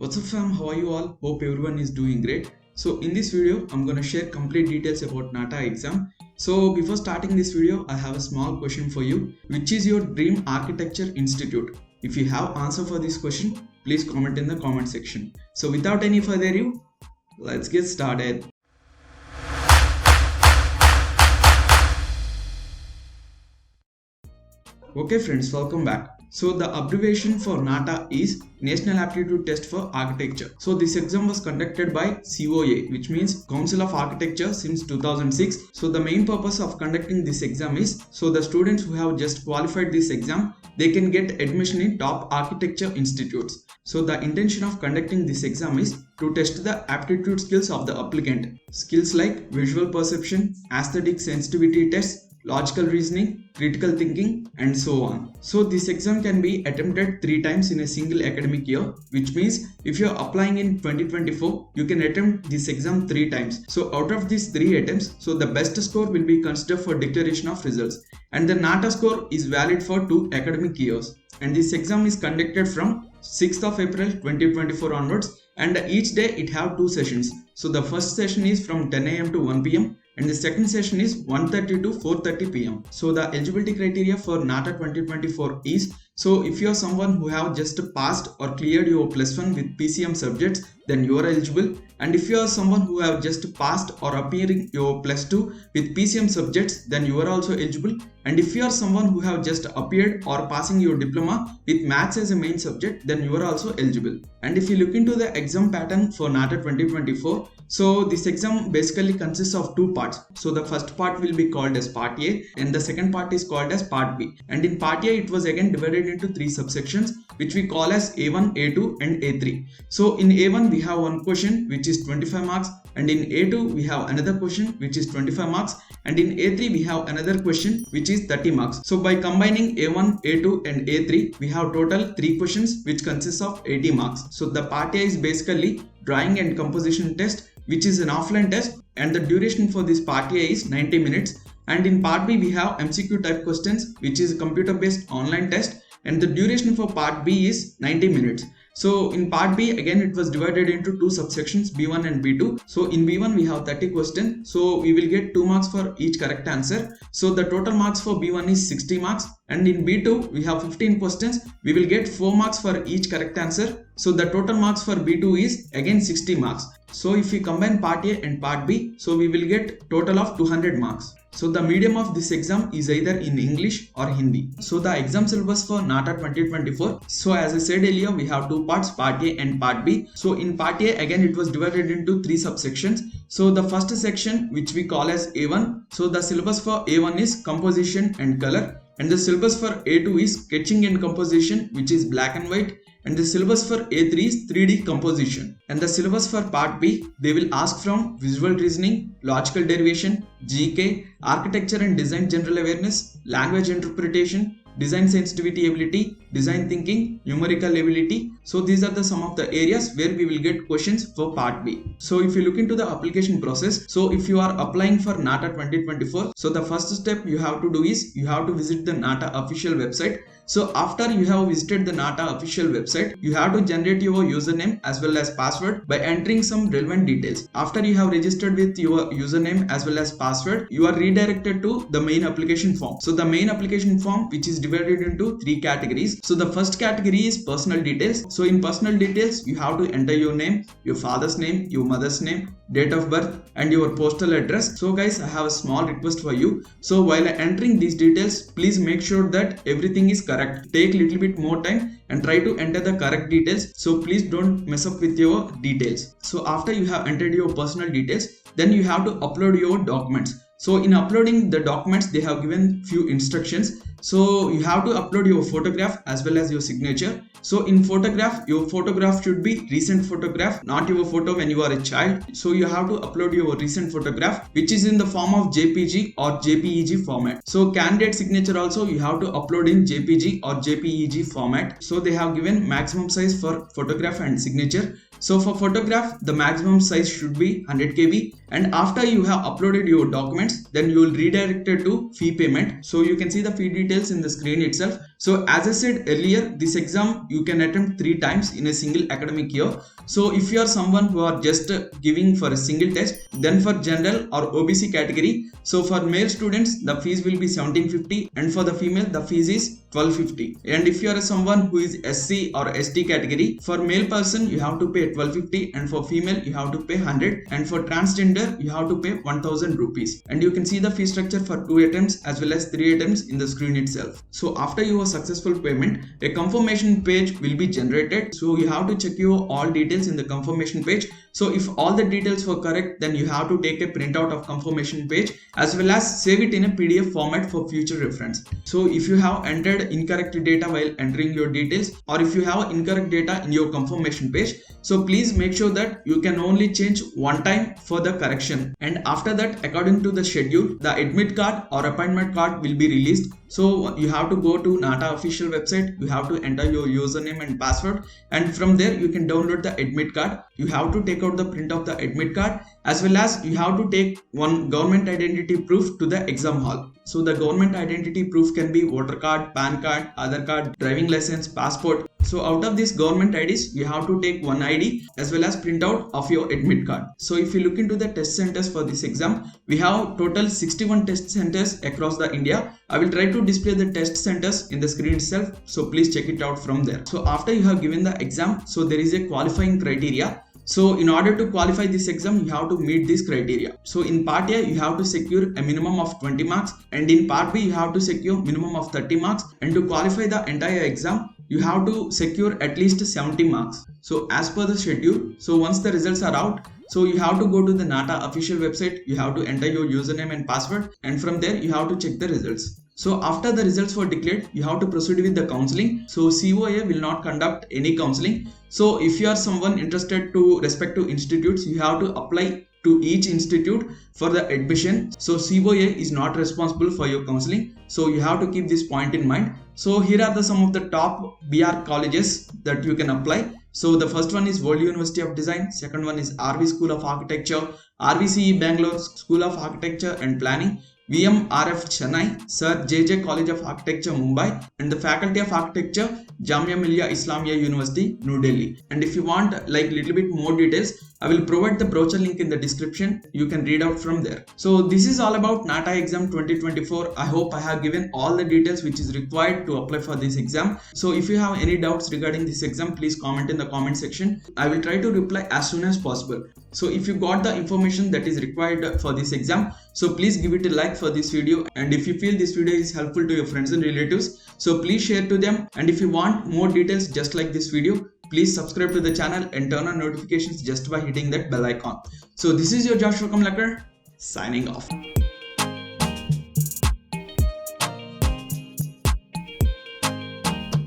What's up fam, how are you all? Hope everyone is doing great. So in this video, I'm gonna share complete details about Nata exam. So before starting this video, I have a small question for you. Which is your dream architecture institute? If you have answer for this question, please comment in the comment section. So without any further ado, let's get started. Okay friends, welcome back. So the abbreviation for Nata is National Aptitude Test for Architecture. So this exam was conducted by COA, which means Council of Architecture, since 2006. So the main purpose of conducting this exam is so the students who have just qualified this exam, they can get admission in top architecture institutes. So the intention of conducting this exam is to test the aptitude skills of the applicant. Skills like visual perception, aesthetic sensitivity tests, logical reasoning, critical thinking, and so on. So this exam can be attempted 3 times in a single academic year, which means if you are applying in 2024, you can attempt this exam 3 times. So out of these 3 attempts, so the best score will be considered for declaration of results, and the Nata score is valid for 2 academic years. And this exam is conducted from 6th of April 2024 onwards, and each day it have 2 sessions. So the first session is from 10 AM to 1 PM. and the second session is 1:30 to 4:30 PM. So the eligibility criteria for Nata 2024 is, so if you are someone who have just passed or cleared your +1 with PCM subjects, then you are eligible. And if you are someone who have just passed or appearing your +2 with PCM subjects, then you are also eligible. And if you are someone who have just appeared or passing your diploma with maths as a main subject, then you are also eligible. And if you look into the exam pattern for Nata 2024, so this exam basically consists of 2 parts. So the first part will be called as Part A, and the second part is called as Part B. And in Part A, it was again divided into 3 subsections, which we call as A1, A2 and A3. So in A1 we have one question which is 25 marks, and in A2 we have another question which is 25 marks, and in A3 we have another question which is 30 marks. So by combining A1, A2 and A3, we have total 3 questions which consists of 80 marks. So the Part A is basically drawing and composition test, which is an offline test, and the duration for this Part A is 90 minutes. And in Part B we have MCQ type questions, which is a computer based online test, and the duration for Part B is 90 minutes. So in Part B, again it was divided into 2 subsections, B1 and B2. So in B1 we have 30 questions, so we will get 2 marks for each correct answer. So the total marks for B1 is 60 marks, and in B2 we have 15 questions, we will get 4 marks for each correct answer. So the total marks for B2 is again 60 marks. So if we combine Part A and Part B, so we will get total of 200 marks. So the medium of this exam is either in English or Hindi. So the exam syllabus for Nata 2024. So as I said earlier, we have 2 parts, Part A and Part B. So in Part A, again it was divided into 3 subsections. So the first section, which we call as A1. So the syllabus for A1 is composition and color, and the syllabus for A2 is sketching and composition, which is black and white. And the syllabus for A3 is 3D composition. And the syllabus for Part B, they will ask from visual reasoning, logical derivation, GK, architecture and design general awareness, language interpretation, design sensitivity ability, design thinking, numerical ability. So these are some of the areas where we will get questions for Part B. So if you look into the application process, so if you are applying for Nata 2024, so the first step you have to do is you have to visit the Nata official website. So after you have visited the Nata official website, you have to generate your username as well as password by entering some relevant details. After you have registered with your username as well as password, you are redirected to the main application form. So the main application form, which is divided into 3 categories. So the first category is personal details. So in personal details, you have to enter your name, your father's name, your mother's name, date of birth, and your postal address. So guys, I have a small request for you. So while entering these details, please make sure that everything is correct. Take little bit more time and try to enter the correct details. So please don't mess up with your details. So after you have entered your personal details, then you have to upload your documents. So in uploading the documents, they have given few instructions. So you have to upload your photograph as well as your signature. So in photograph, your photograph should be recent photograph, not your photo when you are a child. So you have to upload your recent photograph, which is in the form of JPG or JPEG format. So candidate signature also you have to upload in JPG or JPEG format. So they have given maximum size for photograph and signature. So for photograph, the maximum size should be 100 KB, and after you have uploaded your documents, then you will redirect it to fee payment. So you can see the fee details in the screen itself. So as I said earlier, this exam you can attempt 3 times in a single academic year. So if you are someone who are just giving for a single test, then for general or OBC category, so for male students the fees will be 1750 and for the female the fees is 1250. And if you are someone who is SC or ST category, for male person you have to pay 1250 and for female you have to pay 100 and for transgender you have to pay 1000 rupees. And you can see the fee structure for 2 attempts as well as 3 attempts in the screen itself. So after your successful payment, a confirmation page will be generated. So you have to check your all details in the confirmation page. So if all the details were correct, then you have to take a printout of confirmation page as well as save it in a PDF format for future reference. So if you have entered incorrect data while entering your details, or if you have incorrect data in your confirmation page, so please make sure that you can only change one time for the correction, and after that, according to the schedule, the admit card or appointment card will be released. So you have to go to Nata official website, you have to enter your username and password, and from there you can download the admit card. You have to take out the print of the admit card, as well as you have to take one government identity proof to the exam hall. So the government identity proof can be voter card, PAN card, Aadhaar card, driving license, passport. So out of these government IDs, you have to take one ID as well as printout of your admit card. So if you look into the test centers for this exam, we have total 61 test centers across the India. I will try to display the test centers in the screen itself, so please check it out from there. So after you have given the exam, so there is a qualifying criteria. So in order to qualify this exam, you have to meet this criteria. So in part A, you have to secure a minimum of 20 marks, and in part B, you have to secure minimum of 30 marks, and to qualify the entire exam, you have to secure at least 70 marks. So as per the schedule, so once the results are out, so you have to go to the Nata official website, you have to enter your username and password, and from there you have to check the results. So after the results were declared, you have to proceed with the counseling. So COA will not conduct any counseling. So if you are someone interested to respective institutes, you have to apply to each institute for the admission. So COA is not responsible for your counseling. So you have to keep this point in mind. So here are some of the top b.arch colleges that you can apply. So the first one is World University of Design, second one is RV School of Architecture, RVCE Bangalore School of Architecture and Planning, VMRF Chennai, Sir JJ College of Architecture Mumbai, and the Faculty of Architecture Jamia Millia Islamia University New Delhi. And if you want like little bit more details, I will provide the brochure link in the description. You can read out from there. So this is all about Nata exam 2024. I hope I have given all the details which is required to apply for this exam. So if you have any doubts regarding this exam, please comment in the comment section. I will try to reply as soon as possible. So if you got the information that is required for this exam, so please give it a like for this video, and if you feel this video is helpful to your friends and relatives, so please share to them. And if you want more details just like this video, please subscribe to the channel and turn on notifications just by hitting that bell icon. So this is your Joshua Kamalakar signing off.